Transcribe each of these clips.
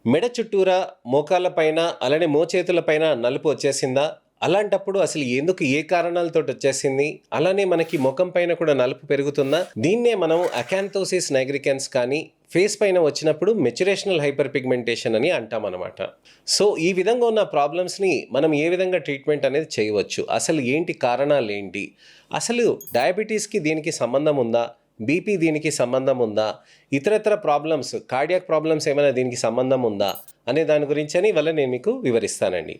మెడ చుట్టూరా, మోకాళ్ళ పైన, అలానే మోచేతుల పైన నలుపు వచ్చేసిందా? అలాంటప్పుడు అసలు ఎందుకు, ఏ కారణాలతోటి వచ్చేసింది? అలానే మనకి ముఖం పైన కూడా నలుపు పెరుగుతుందా? దీన్నే మనం అకాంతోసిస్ నైగ్రికెన్స్ కానీ, ఫేస్ పైన వచ్చినప్పుడు మెచ్యురేషనల్ హైపర్ పిగ్మెంటేషన్ అని అంటామన్నమాట. సో ఈ విధంగా ఉన్న ప్రాబ్లమ్స్ని మనం ఏ విధంగా ట్రీట్మెంట్ అనేది చేయవచ్చు? అసలు ఏంటి కారణాలు ఏంటి? అసలు డయాబెటీస్కి దీనికి సంబంధం ఉందా? బీపీ దీనికి సంబంధం ఉందా? ఇతరత్ర ప్రాబ్లమ్స్, కార్డియాక్ ప్రాబ్లమ్స్ ఏమైనా దీనికి సంబంధం ఉందా అనే దాని గురించి ఇవాళ నేను మీకు వివరిస్తానండి.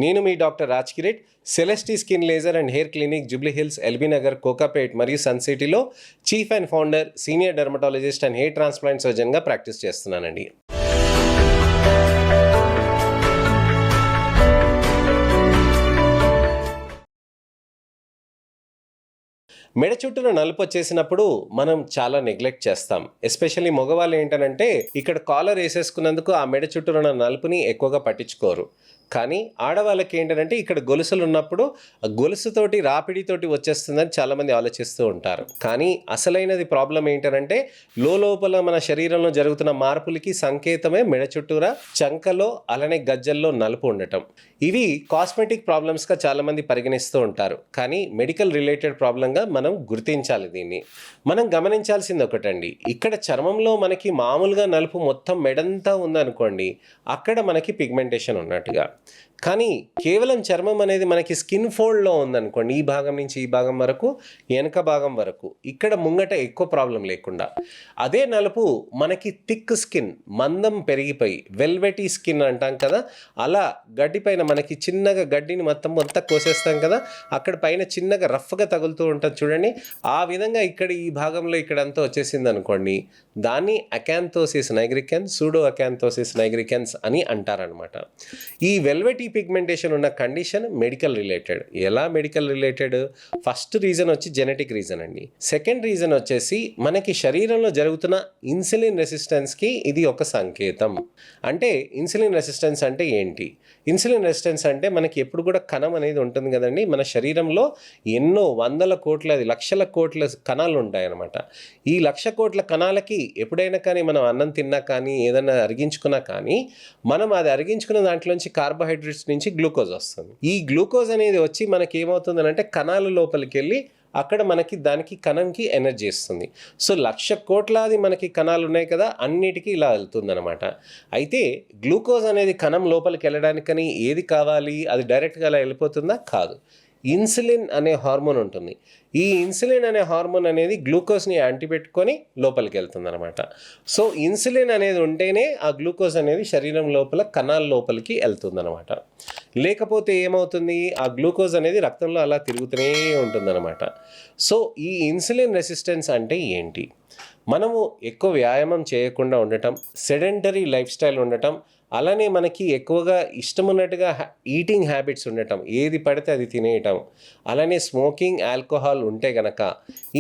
నేను మీ doctor Raj Kirit, Celestee skin laser and hair clinic, Jubilee Hills, LB Nagar, Kokapet మరియు సన్ సిటీలో chief and founder, senior dermatologist and hair transplant సర్జన్గా ప్రాక్టీస్ చేస్తున్నానండి. మెడ చుట్టూన నలుపు వచ్చేసినప్పుడు మనం చాలా నెగ్లెక్ట్ చేస్తాం. ఎస్పెషల్లీ మగవాళ్ళు ఏంటనంటే ఇక్కడ కాలర్ వేసేసుకున్నందుకు ఆ మెడ చుట్టూన నలుపుని ఎక్కువగా పట్టించుకోరు. కానీ ఆడవాళ్ళకి ఏంటంటే ఇక్కడ గొలుసులు ఉన్నప్పుడు ఆ గొలుసుతోటి రాపిడితోటి వచ్చేస్తుందని చాలామంది ఆలోచిస్తూ ఉంటారు. కానీ అసలైనది ప్రాబ్లం ఏంటంటే లోపల మన శరీరంలో జరుగుతున్న మార్పులకి సంకేతమే మెడ చుట్టూరా, చంకలో, అలానే గజ్జల్లో నలుపు ఉండటం. ఇవి కాస్మెటిక్ ప్రాబ్లమ్స్గా చాలామంది పరిగణిస్తూ ఉంటారు. కానీ మెడికల్ రిలేటెడ్ ప్రాబ్లంగా మనం గుర్తించాలి దీన్ని. మనం గమనించాల్సింది ఒకటండి, ఇక్కడ చర్మంలో మనకి మామూలుగా నలుపు మొత్తం మెడంతా ఉందనుకోండి, అక్కడ మనకి పిగ్మెంటేషన్ ఉన్నట్టుగా. కానీ కేవలం చర్మం అనేది మనకి స్కిన్ ఫోల్డ్లో ఉందనుకోండి, ఈ భాగం నుంచి ఈ భాగం వరకు, వెనక భాగం వరకు, ఇక్కడ ముంగట ఎక్కువ ప్రాబ్లం లేకుండా, అదే నలుపు మనకి థిక్ స్కిన్, మందం పెరిగిపోయి వెల్వెటీ స్కిన్ అంటాం కదా, అలా గడ్డి పైన మనకి చిన్నగా గడ్డిని మొత్తం కోసేస్తాం కదా, అక్కడ పైన చిన్నగా రఫ్గా తగులుతూ ఉంటుంది చూడండి, ఆ విధంగా ఇక్కడ ఈ భాగంలో ఇక్కడంతా వచ్చేసింది అనుకోండి, దాన్ని acanthosis nigricans, pseudo acanthosis nigricans అని అంటారనమాట. ఈ వెల్వెటీ పిగ్మెంటేషన్ ఉన్న కండిషన్ మెడికల్ రిలేటెడ్. ఎలా మెడికల్ రిలేటెడ్? ఫస్ట్ రీజన్ వచ్చి జెనెటిక్ రీజన్ అండి. సెకండ్ రీజన్ వచ్చేసి మనకి శరీరంలో జరుగుతున్న ఇన్సులిన్ రెసిస్టెన్స్కి ఇది ఒక సంకేతం. అంటే ఇన్సులిన్ రెసిస్టెన్స్ అంటే ఏంటి? ఇన్సులిన్ రెసిస్టెన్స్ అంటే మనకి ఎప్పుడు కూడా కణం అనేది ఉంటుంది కదండి, మన శరీరంలో ఎన్నో వందల కోట్ల, లక్షల కోట్ల కణాలు ఉంటాయి అన్నమాట. ఈ 1,00,000 కోట్ల కణాలకి ఎప్పుడైనా కానీ మనం అన్నం తిన్నా కానీ, ఏదైనా అరిగించుకున్నా కానీ, మనం అది అరిగించుకున్న దాంట్లోంచి కార్బోహైడ్రేట్స్ నుంచి గ్లూకోజ్ వస్తుంది. ఈ గ్లూకోజ్ అనేది వచ్చి మనకి ఏమవుతుంది అంటే కణాల లోపలికి వెళ్ళి అక్కడ మనకి దానికి కణంకి ఎనర్జీ ఇస్తుంది. సో 1,00,000 కోట్లాది మనకి కణాలు ఉన్నాయి కదా, అన్నిటికీ ఇలా వెళ్తుందనమాట. అయితే గ్లూకోజ్ అనేది కణం లోపలికి వెళ్ళడానికని ఏది కావాలి? అది డైరెక్ట్గా అలా వెళ్ళిపోతుందా? కాదు. ఇన్సులిన్ అనే హార్మోన్ ఉంటుంది. ఈ ఇన్సులిన్ అనే హార్మోన్ అనేది గ్లూకోజ్ని యాంటీపెట్టుకొని లోపలికి వెళ్తుంది అనమాట. సో ఇన్సులిన్ అనేది ఉంటేనే ఆ గ్లూకోజ్ అనేది శరీరం లోపల కణాల లోపలికి వెళ్తుంది అనమాట. లేకపోతే ఏమవుతుంది? ఆ గ్లూకోజ్ అనేది రక్తంలో అలా తిరుగుతూనే ఉంటుందన్నమాట. సో ఈ ఇన్సులిన్ రెసిస్టెన్స్ అంటే ఏంటి? మనము ఎక్కువ వ్యాయామం చేయకుండా ఉండటం, సెడెంటరీ లైఫ్ స్టైల్ ఉండటం, అలానే మనకి ఎక్కువగా ఇష్టం ఉన్నట్టుగా ఈటింగ్ హ్యాబిట్స్ ఉండటం, ఏది పడితే అది తినేయటం, అలానే స్మోకింగ్, ఆల్కహాల్ ఉంటే గనక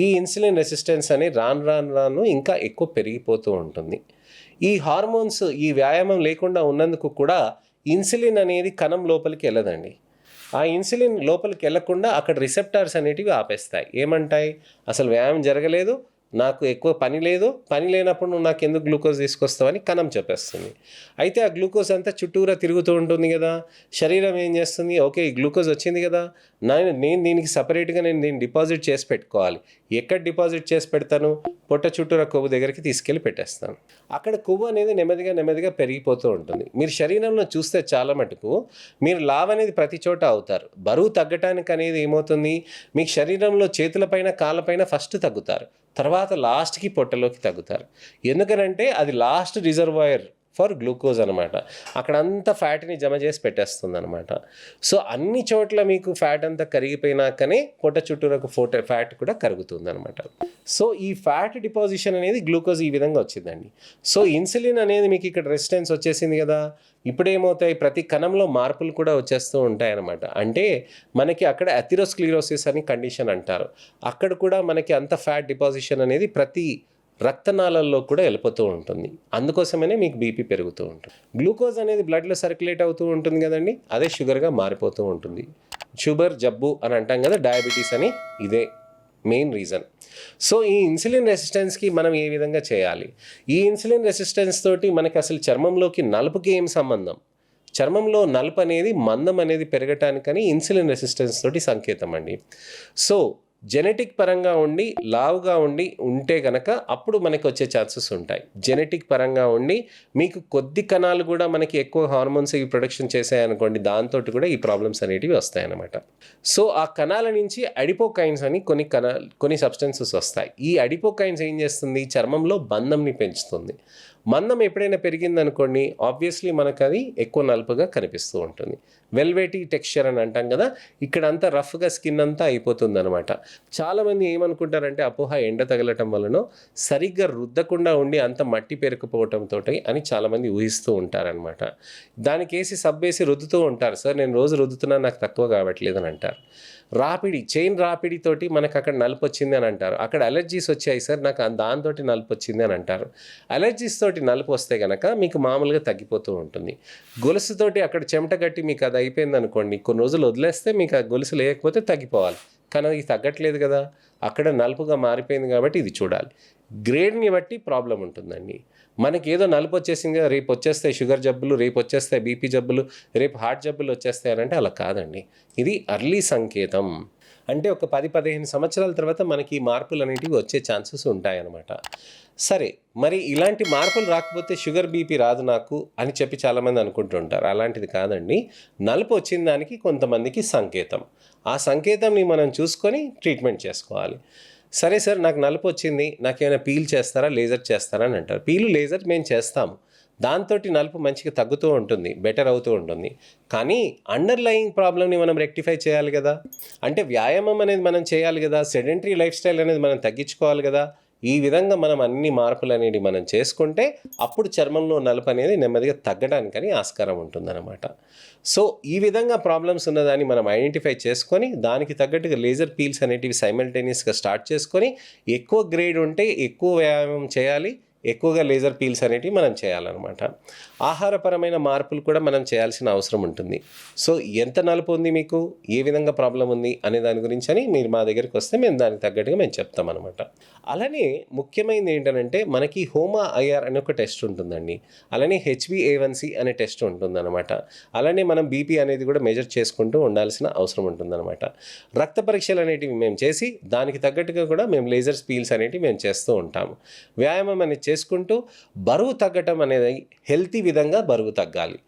ఈ ఇన్సులిన్ రెసిస్టెన్స్ అని రాను ఇంకా ఎక్కువ పెరిగిపోతూ ఉంటుంది. ఈ హార్మోన్స్ ఈ వ్యాయామం లేకుండా ఉన్నందుకు కూడా ఇన్సులిన్ అనేది కణం లోపలికి వెళ్ళదండి. ఆ ఇన్సులిన్ లోపలికి వెళ్ళకుండా అక్కడ రిసెప్టార్స్ అనేటివి ఆపేస్తాయి. ఏమంటాయి? అసలు వ్యాయామం జరగలేదు, నాకు ఎక్కువ పని లేదు, పని లేనప్పుడు నువ్వు నాకు ఎందుకు గ్లూకోజ్ తీసుకొస్తావని కణం చెప్పేస్తుంది. అయితే ఆ గ్లూకోజ్ అంతా చుట్టూరా తిరుగుతూ ఉంటుంది కదా, శరీరం ఏం చేస్తుంది? ఓకే, ఈ గ్లూకోజ్ వచ్చింది కదా, నేను దీనికి సపరేట్గా దీన్ని డిపాజిట్ చేసి పెట్టుకోవాలి. ఎక్కడ డిపాజిట్ చేసి పెడతాను? పొట్ట చుట్టూరా కొవ్వు దగ్గరికి తీసుకెళ్ళి పెట్టేస్తాను. అక్కడ కొవ్వు అనేది నెమ్మదిగా పెరిగిపోతూ ఉంటుంది. మీరు శరీరంలో చూస్తే చాలా మటుకు మీరు లావ్ అనేది ప్రతి చోట అవుతారు. బరువు తగ్గటానికి అనేది ఏమవుతుంది? మీకు శరీరంలో చేతులపైన, కాళ్ళపైన ఫస్ట్ తగ్గుతారు, తర్వాత లాస్ట్కి పొట్టలోకి తగ్గుతారు. ఎందుకనంటే అది లాస్ట్ రిజర్వాయర్ ఫర్ గ్లూకోజ్ అనమాట. అక్కడ అంతా ఫ్యాట్ని జమ చేసి పెట్టేస్తుంది అనమాట. సో అన్ని చోట్ల మీకు ఫ్యాట్ అంతా కరిగిపోయినాకనే పొట్ట చుట్టూరకు ఫ్యాట్ కూడా కరుగుతుంది అనమాట. సో ఈ ఫ్యాట్ డిపాజిషన్ అనేది గ్లూకోజ్ ఈ విధంగా వచ్చిందండి. సో ఇన్సులిన్ అనేది మీకు ఇక్కడ రెసిస్టెన్స్ వచ్చేసింది కదా, ఇప్పుడు ఏమవుతాయి? ప్రతి కణంలో మార్పులు కూడా వచ్చేస్తూ ఉంటాయన్నమాట. అంటే మనకి అక్కడ అథెరోస్క్లిరోసిస్ అని కండిషన్ అంటారు. అక్కడ కూడా మనకి అంత ఫ్యాట్ డిపాజిషన్ అనేది ప్రతి రక్తనాళాల్లో కూడా వెళ్ళిపోతూ ఉంటుంది. అందుకోసమనే మీకు బీపీ పెరుగుతూ ఉంటుంది. గ్లూకోజ్ అనేది బ్లడ్లో సర్క్యులేట్ అవుతూ ఉంటుంది కదండి, అదే షుగర్గా మారిపోతూ ఉంటుంది. షుగర్ జబ్బు అని అంటాం కదా, డయాబెటీస్ అని ఇదే మెయిన్ రీజన్. సో ఈ ఇన్సులిన్ రెసిస్టెన్స్కి మనం ఏ విధంగా చేయాలి? ఈ ఇన్సులిన్ రెసిస్టెన్స్ తోటి మనకి అసలు చర్మంలోకి నలుపుకి ఏం సంబంధం? చర్మంలో నలుపు అనేది మందం అనేది పెరగటానికని ఇన్సులిన్ రెసిస్టెన్స్ తోటి సంకేతం అండి. సో జెనెటిక్ పరంగా ఉండి లావుగా ఉంటే కనుక అప్పుడు మనకి వచ్చే ఛాన్సెస్ ఉంటాయి. జెనెటిక్ పరంగా ఉండి మీకు కొద్ది కణాలు కూడా మనకి ఎక్కువ హార్మోన్స్ ఇవి ప్రొడక్షన్ చేసాయనుకోండి, దాంతో కూడా ఈ ప్రాబ్లమ్స్ అనేటివి వస్తాయన్నమాట. సో ఆ కణాల నుంచి అడిపోకైన్స్ అని కొన్ని సబ్స్టెన్సెస్ వస్తాయి. ఈ అడిపోకైన్స్ ఏం చేస్తుంది? చర్మంలో బంధంని పెంచుతుంది. మందం ఎప్పుడైనా పెరిగిందనుకోండి, ఆబ్వియస్లీ మనకు అది ఎక్కువ నలుపుగా కనిపిస్తూ ఉంటుంది. వెల్వెటీ టెక్స్చర్ అని అంటాం కదా, ఇక్కడ అంతా రఫ్గా స్కిన్ అంతా అయిపోతుంది అనమాట. చాలామంది ఏమనుకుంటారంటే అపోహ ఎండ తగలటం వలన సరిగ్గా రుద్దకుండా ఉండి అంత మట్టి పేరుకుపోవటంతో అని చాలామంది ఊహిస్తూ ఉంటారనమాట. దానికి వేసి సబ్బేసి రుద్దుతూ ఉంటారు. సార్ నేను రోజు రుద్దుతున్నా నాకు తక్కువ కావట్లేదు అని అంటారు. చైన్ రాపిడితోటి మనకు అక్కడ నలుపు వచ్చింది అని అంటారు. అక్కడ అలర్జీస్ వచ్చాయి సార్, నాకు దాంతో నలుపు వచ్చింది అని అంటారు. అలర్జీస్ తోటి నలుపు వస్తే కనుక మీకు మామూలుగా తగ్గిపోతూ ఉంటుంది. గొలుసుతోటి అక్కడ చెమట కట్టి మీకు అది అయిపోయింది అనుకోండి, కొన్ని రోజులు వదిలేస్తే మీకు ఆ గొలుసు లేకపోతే తగ్గిపోవాలి. కానీ అది తగ్గట్లేదు కదా, అక్కడ నలుపుగా మారిపోయింది కాబట్టి ఇది చూడాలి. గ్రేడ్ని బట్టి ప్రాబ్లం ఉంటుందండి. మనకి ఏదో నలుపు వచ్చేసింది, రేపు వచ్చేస్తాయి షుగర్ జబ్బులు, రేపు వచ్చేస్తాయి బీపీ జబ్బులు, రేపు హార్ట్ జబ్బులు వచ్చేస్తాయనంటే అలా కాదండి. ఇది అర్లీ సంకేతం. అంటే ఒక 10-15 సంవత్సరాల తర్వాత మనకి ఈ మార్పులు అనేటివి వచ్చే ఛాన్సెస్ ఉంటాయన్నమాట. సరే, మరి ఇలాంటి మార్పులు రాకపోతే షుగర్ బీపీ రాదు నాకు అని చెప్పి చాలామంది అనుకుంటుంటారు. అలాంటిది కాదండి. నలుపు వచ్చిన దానికి కొంతమందికి సంకేతం. ఆ సంకేతంని మనం చూసుకొని ట్రీట్మెంట్ చేసుకోవాలి. సరే సార్, నాకు నలుపు వచ్చింది, నాకేమైనా పీల్ చేస్తారా, లేజర్ చేస్తారా అని అంటారు. లేజర్ మేము చేస్తాము. దాంతో నలుపు మంచిగా తగ్గుతూ ఉంటుంది, బెటర్ అవుతూ ఉంటుంది. కానీ అండర్లయింగ్ ప్రాబ్లమ్ని మనం రెక్టిఫై చేయాలి కదా. అంటే వ్యాయామం అనేది మనం చేయాలి కదా, సెడెంటరీ లైఫ్ స్టైల్ అనేది మనం తగ్గించుకోవాలి కదా. ఈ విధంగా మనం అన్ని మార్పులు అనేవి మనం చేసుకుంటే అప్పుడు చర్మంలో నలుపు అనేది నెమ్మదిగా తగ్గడానికని ఆస్కారం ఉంటుందన్నమాట. సో ఈ విధంగా ప్రాబ్లమ్స్ ఉన్నదాన్ని మనం ఐడెంటిఫై చేసుకొని దానికి తగ్గట్టుగా లేజర్ పీల్స్ అనేటివి సైమల్టేనియస్గా స్టార్ట్ చేసుకొని, ఎక్కువ గ్రేడ్ ఉంటే ఎక్కువ వ్యాయామం చేయాలి, ఎక్కువగా లేజర్ పీల్స్ అనేటివి మనం చేయాలన్నమాట. ఆహారపరమైన మార్పులు కూడా మనం చేయాల్సిన అవసరం ఉంటుంది. సో ఎంత నలుపు ఉంది మీకు, ఏ విధంగా ప్రాబ్లం ఉంది అనే దాని గురించి అని మీరు మా దగ్గరికి వస్తే మేము దానికి తగ్గట్టుగా మేము చెప్తామన్నమాట. అలానే ముఖ్యమైనది ఏంటంటే మనకి హోమా ఐఆర్ అనే ఒక టెస్ట్ ఉంటుందండి. అలానే HbA1c అనే టెస్ట్ ఉంటుందన్నమాట. అలానే మనం బీపీ అనేది కూడా మెజర్ చేసుకుంటూ ఉండాల్సిన అవసరం ఉంటుందన్నమాట. రక్త పరీక్షలు అనేటివి మేము చేసి దానికి తగ్గట్టుగా కూడా మేము లేజర్ పీల్స్ అనేటివి మేము చేస్తూ ఉంటాము. వ్యాయామం అనేది చేసుకుంటూ బరువు తగ్గటం అనేది హెల్తీ విధంగా బరువు తగ్గాలి.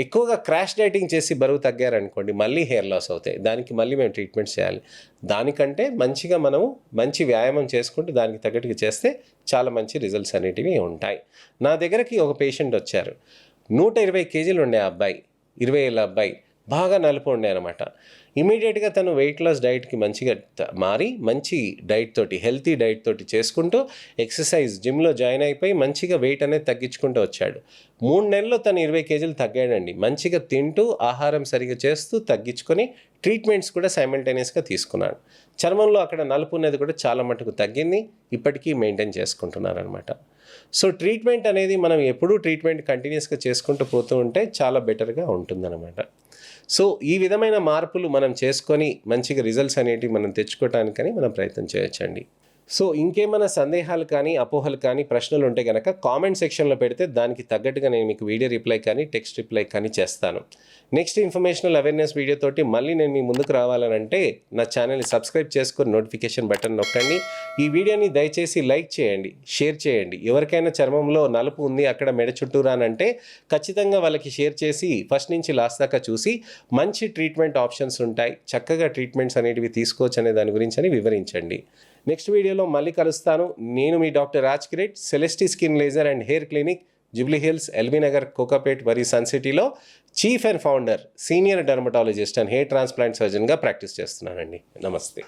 ఎక్కువగా క్రాష్ డైటింగ్ చేసి బరువు తగ్గారనుకోండి, మళ్ళీ హెయిర్ లాస్ అవుతాయి. దానికి మళ్ళీ మేము ట్రీట్మెంట్ చేయాలి. దానికంటే మంచిగా మనము మంచి వ్యాయామం చేసుకుంటూ దానికి తగ్గట్టుగా చేస్తే చాలా మంచి రిజల్ట్స్ అనేటివి ఉంటాయి. నా దగ్గరకి ఒక పేషెంట్ వచ్చారు. 120 కేజీలు ఉండే అబ్బాయి, 20 ఏళ్ళ అబ్బాయి, బాగా నలుపు ఉండే అనమాట. ఇమీడియట్గా తను వెయిట్ లాస్ డైట్కి మంచిగా మారి మంచి డైట్ తోటి, హెల్తీ డైట్ తోటి చేసుకుంటూ ఎక్సర్సైజ్ జిమ్లో జాయిన్ అయిపోయి మంచిగా వెయిట్ అనేది తగ్గించుకుంటూ వచ్చాడు. 3 నెలల్లో తను 20 కేజీలు తగ్గాడండి. మంచిగా తింటూ ఆహారం సరిగా చేస్తూ తగ్గించుకొని ట్రీట్మెంట్స్ కూడా సైమల్టేనియస్గా తీసుకున్నాడు. చర్మంలో అక్కడ నలుపు అనేది కూడా చాలా మటుకు తగ్గింది. ఇప్పటికీ మెయింటైన్ చేసుకుంటున్నారనమాట. సో ట్రీట్మెంట్ అనేది మనం ఎప్పుడూ ట్రీట్మెంట్ కంటిన్యూస్గా చేసుకుంటూ పోతూ ఉంటే చాలా బెటర్గా ఉంటుందన్నమాట. సో ఈ విధమైన మార్పులు మనం చేసుకొని మంచిగా రిజల్ట్స్ అనేటివి మనం తెచ్చుకోవటానికని మనం ప్రయత్నం చేయొచ్చండి. సో ఇంకేమైనా సందేహాలు కానీ, అపోహలు కానీ, ప్రశ్నలు ఉంటే కనుక కామెంట్ సెక్షన్లో పెడితే దానికి తగ్గట్టుగా నేను మీకు వీడియో రిప్లై కానీ, టెక్స్ట్ రిప్లై కానీ చేస్తాను. నెక్స్ట్ ఇన్ఫర్మేషనల్ అవేర్నెస్ వీడియోతోటి మళ్ళీ నేను మీ ముందుకు రావాలనంటే నా ఛానల్ని సబ్స్క్రైబ్ చేసుకొని నోటిఫికేషన్ బటన్ నొక్కండి. ఈ వీడియోని దయచేసి లైక్ చేయండి, షేర్ చేయండి. ఎవరికైనా చర్మంలో నలుపు ఉంది అక్కడ మెడ చుట్టూరా అంటే ఖచ్చితంగా వాళ్ళకి షేర్ చేసి ఫస్ట్ నుంచి లాస్ట్ దాకా చూసి మంచి ట్రీట్మెంట్ ఆప్షన్స్ ఉంటాయి, చక్కగా ట్రీట్మెంట్స్ అనేటివి తీసుకోవచ్చు అనే దాని గురించి అని వివరించండి. నెక్స్ట్ వీడియోలో మళ్ళీ కలుస్తాను. నేను మీ doctor Raj Kirit, Celestee skin laser and hair clinic, Jubilee Hills, LB Nagar, Kokapet, మరియు సన్ సిటీలో chief and founder, senior dermatologist and hair transplant సర్జన్గా ప్రాక్టీస్ చేస్తున్నానండి. నమస్తే.